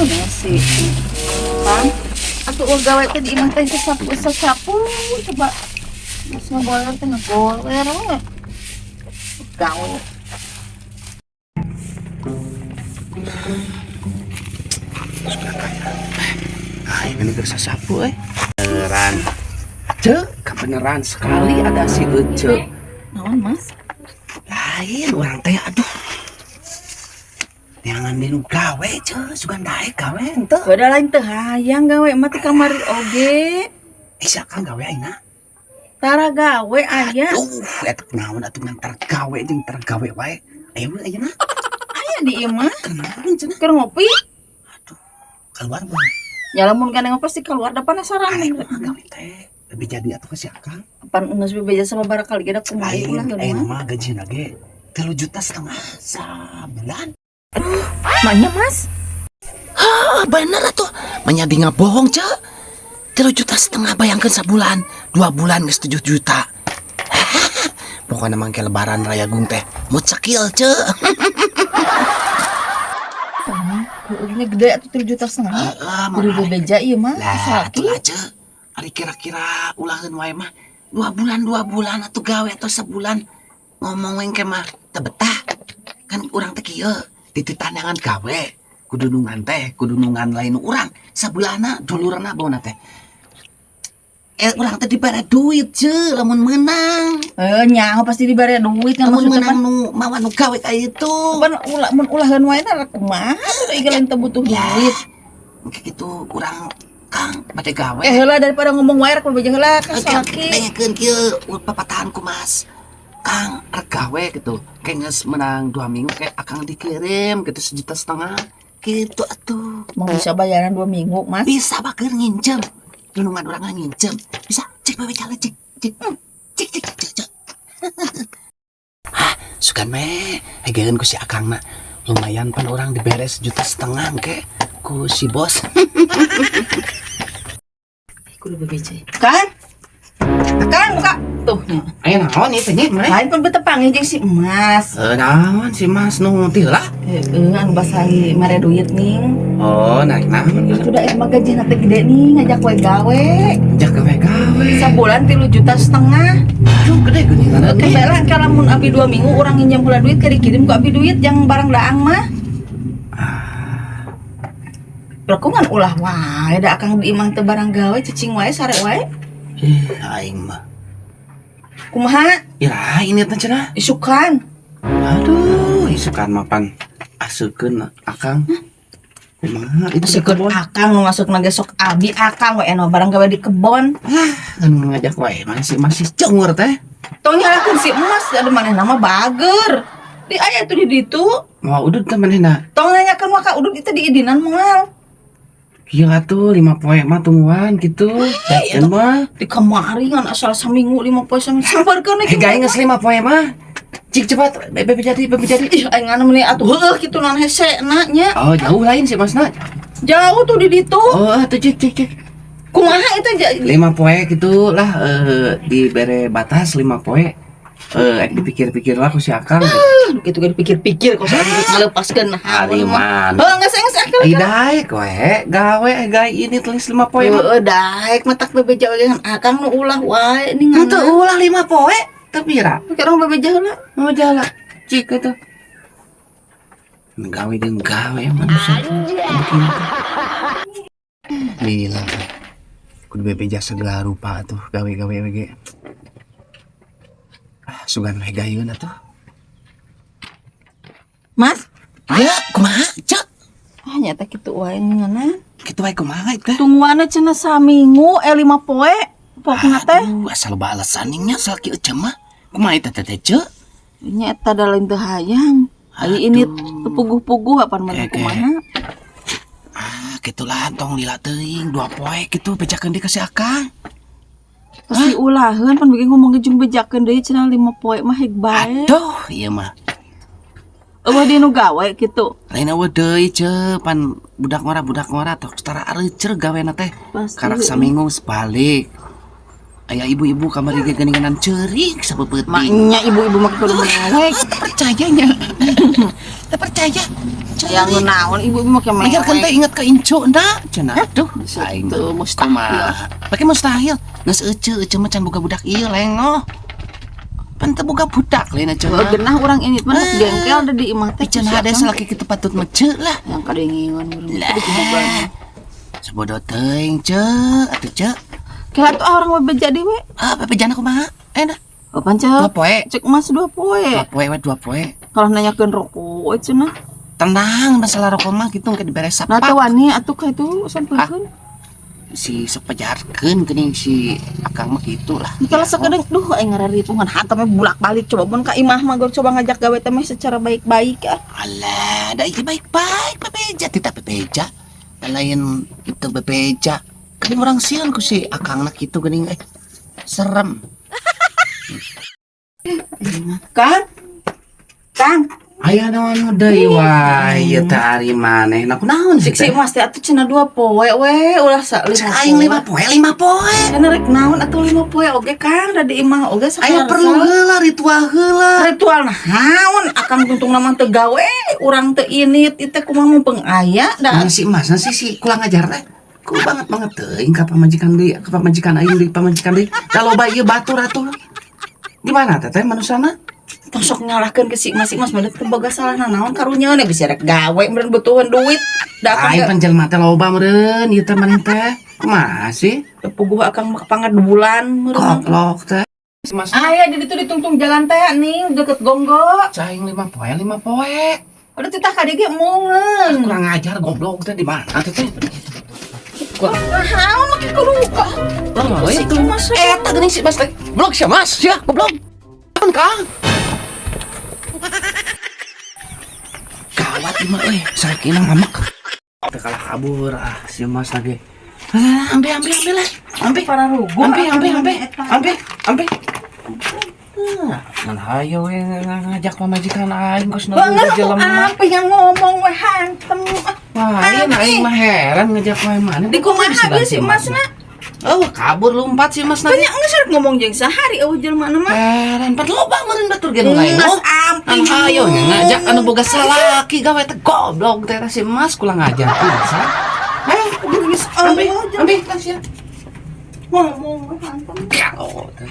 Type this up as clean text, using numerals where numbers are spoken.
Nasi. Kan? Atuh gawe teh di imah teh sapu coba. Geus ngagoler teh ngagoler we. Gawe. Ay, ini kerja sapu beneran. Kebeneran sekali ada si Ece. Naon, Mas? Lain orang teh aduh. Jangan dinu gawe sugan daek gawe ente. Beda lain teh hayang gawe mah ti kamari oge. Siakan gawe aina. Tara gawe aya. Eta kunaon atuh ngantar gawe jeung tergawe wae. Ayo ayeuna. Aya di imah. Kenaon cenah? Keur ngopi. Keluar mah. Ya lamun kana pasti keluar da penasaran. Ayo gawe teh. Lebih jadi atuh ka si Akang. Pan geus bebeja sama barakali geus kumaha ulah Ayo mah. mah gajina ge 3,5 juta sabulan. Maknya Mas. Bener atuh. Menyadi ngabohong, Cek. 3,5 juta bayangkeun sabulan. 2 bulan geus 7 juta. Pokoknya mangke lebaran raya gung teh mood sakil, Cek. Ini gede atuh 3,5 juta. Kudu bebeja ieu mah. Lah, atuh Cek. Ari kira-kira ulaheun wae mah 2 bulan atuh gawe atau sebulan. Ngomong wengke mah teu betah. Kan urang teh kieu, dititandangan gawe. Kudu nungan lain urang. Sabulana dulurna bauna teh. Urang teh dibere duit ce, lamun menang. Nyaho pasti dibere duit kan Lamun maksudnya menang nu mawa nu gawe ka itu. pan mun ulaheun wae teh kumaha teh lain teu butuh duit. Kitu urang Kang bade gawe. Heula daripada ngomong wae rek bebeja heula ka salaki. Nanyakeun kieu papatahanku Mas. Kang rek gawe gitu. Kenges menang 2 minggu kayak akang dikirim gitu 1,5 juta. Gitu atuh. Mau bisa bayaran 2 minggu, Mas? Bisa bakeur nginjem. Nunungan urang nginjem. Bisa cek bae cale cek. Cek. Sugan me, hegeun ku si Akang na. Lumayan pan orang dibere 1,5 juta ke ku si bos. Kudu bebeja. Kan? Kan buka tuh nya. Aya naon ieu teh nya? Lain pun betepang jeung si Emas. Naon si Mas nu teh lah? Anu basari mere duit ning. Oh, naik naon? Sudah emang gajinya teh gede nih ngajak we gawe. Jak gawe. Sabulan 3,5 juta. Aduh, gede geuningan atuh. Kebelan kalau mun abi 2 minggu orang nginjem pula duit ke dikirim ku abi duit yang barang daang mah. Berkungan ulah wae da akang di imah teh barang gawe cicing wae sare wae. Aing mah. Kumaha? Ira ini teh cenah. Isukan. Aduh, isukan mapan aseukeun Akang. Kumaha itu Sikeun akang nu ngasukna ge sok abi akang we eno barang gawe di kebon. Anu ngajak wae masih cengur teh. Tong nyalakeun si Emas ada manehna mah bager. Di aya tuh di ditu. Mau udud teh manehna. Tong nanyakeun mah ka udut itu di idinan moal. Kieu atuh 5 poe mah tungguan gitu. Daeun mah. Di kamari ngan asal saminggu 5 poe saminggu sabarkeun Eh gawe geus 5 poe mah. Cik cepat bebe jadi. Ih aing ngana meuli atuh heueuh kitu naon hesena nya. Oh, jauh lain sih Masna. Jauh tuh di ditu. Oh, atuh cik. Kumaha itu 5 poe gitu lah dibere batas 5 poe. Dipikir-pikir lah ku si Akang. Gitu kan pikir-pikir kok saya ngalepaskeun Ari man. Oh geus akal. Daek we, gawe ini tulis 5 poe mah. Heueuh daek matak bebeja we akang nu ulah wae ning Henteu ulah 5 poe, teu pira. Karang bebeja heula. Mau jala. Cik itu. Gawe jeung gawe manusia. Gila. Kudu bebeja segala rupa tuh gawe-gawe we. Sugan we gayeun atuh. Mas, Ya, kumaha? Cek. nya teh kitu wae ngana. Kitu wae kumaha teh? Tungguanna cenah saminggu 5 poe. Pokna teh Asal loba alasan nya asal kieu cenah mah. Kumaha eta teh Cek? nya eta da lain teu hayang. Ari ini teu puguh-puguh apa mah kumaha. Kitu lah tong lila teuing 2 poe kitu bejakeun deui ka si Akang. Pasti ulaheun pan bege ngomong jeung bejakeun deui cenah 5 poe mah heg bae. Aduh, ieu mah. Eueuh di nu gawe kitu. Lain eueuh deui ce pan budak ngora tok setara areucer gawena teh. Karak saminggu sebalik. Aya ibu-ibu kamari ge geuninganan ceurik sabeupeut. Maknya ibu-ibu mah kudu melewek. Percayanya. teu percaya. Yang ngenaon ibu mah ke Majar kan teh inget ke incu nda cenah. Aduh, aing Teu mustahil. Pakai mustahil. Geus ece mah can boga budak ieu lengoh. Pan teu boga budak lain ece. Genah urang ini mah gengkel da di imah teh. Cenah hade salaki kitu patut mece lah. Yang kadengingan urang. Lah. Sebodoh teuing ce, atuh ce. Kira tuh orang bebeja dewe. Ah, bebejana kumaha? Dah. Kapan Dua cek? poe. Cek mas 2 poe. Dua poe. Kalau nanyakeun rokok cenah. Tenang, masalah rokok mah gitu ke diberes Nah apa. tawani atuh ka itu sampeukeun. Si sepejarkeun geuning si akang mah gitu lah. Kalau sekedeng duh aing ngararipungan hantam bulak-balik coba mun ka imah mah gor coba ngajak gawe teh secara baik-baik ah. Alah, da ieu baik-baik bebeja, tidak bebeja. Lain itu bebeja. Kan orang sieun ku si akang na kitu geuning serem. Kang. Kang, Aya naon deui wae ieu teh ari maneh. Nah kunaon sih? sik mas teh atuh cenah 2 poe we ulah sa 5 poe. Aing 5 poe. Cenah rek naon atuh 5 poe oge Kang da di imah oge Aya perlu heula ritual heula. ritual naon akan tuntung nama teu gawe urang teu init itu kumaha mumpung aya da Nah, si Mas si kurang ajar teh. Ku banget teuing ka pamajikan deui, ka pamajikan aing deui, pamajikan deui. Kalau bayi batur atuh. Gimana teh manusana? tosok nyalahkeun ke si mas mah teu boga salah naon karunya nih bisa rek gawe meureun butuhan duit da Aing akang panjelma teh loba meureun ieu teh maneh teh. Kumaha sih? puguh akang pangat bulan meureun Koplok teh. Si Mas aya di ditu ditungtung jalan teh ning deket gonggo caing 5 poe. udah titah ka dieu mungeun Kurang ajar goblok teh di mana teh teh? naon make kudu ka Lah si itu mas eta geuning si Mas teh. Blok sia Mas, sia goblok. Apaan Kang? Gawat imah euy, sakina ngamak. Teh kalah kabur si Mas lagi. Ambe lah. Ambe. para rugu Ambe. Nah, hayo we ngajak pamajikan aing geus banget jelema. apa yang ngomong we hantem Wah, ieu aing mah heran ngajak wae mana. di kumaha habis si masna Oh, kabur lompat si Mas banyak geus rek ngomong jeung sahari eueuh jelema mah heran pan loba meureun batur ge nu lain. Mas amping Ang hayo ngajak anu boga salaki gawe teh goblok teh si Mas kula ngajak pisan. Ambe. ngomong we hantem Kalau teh.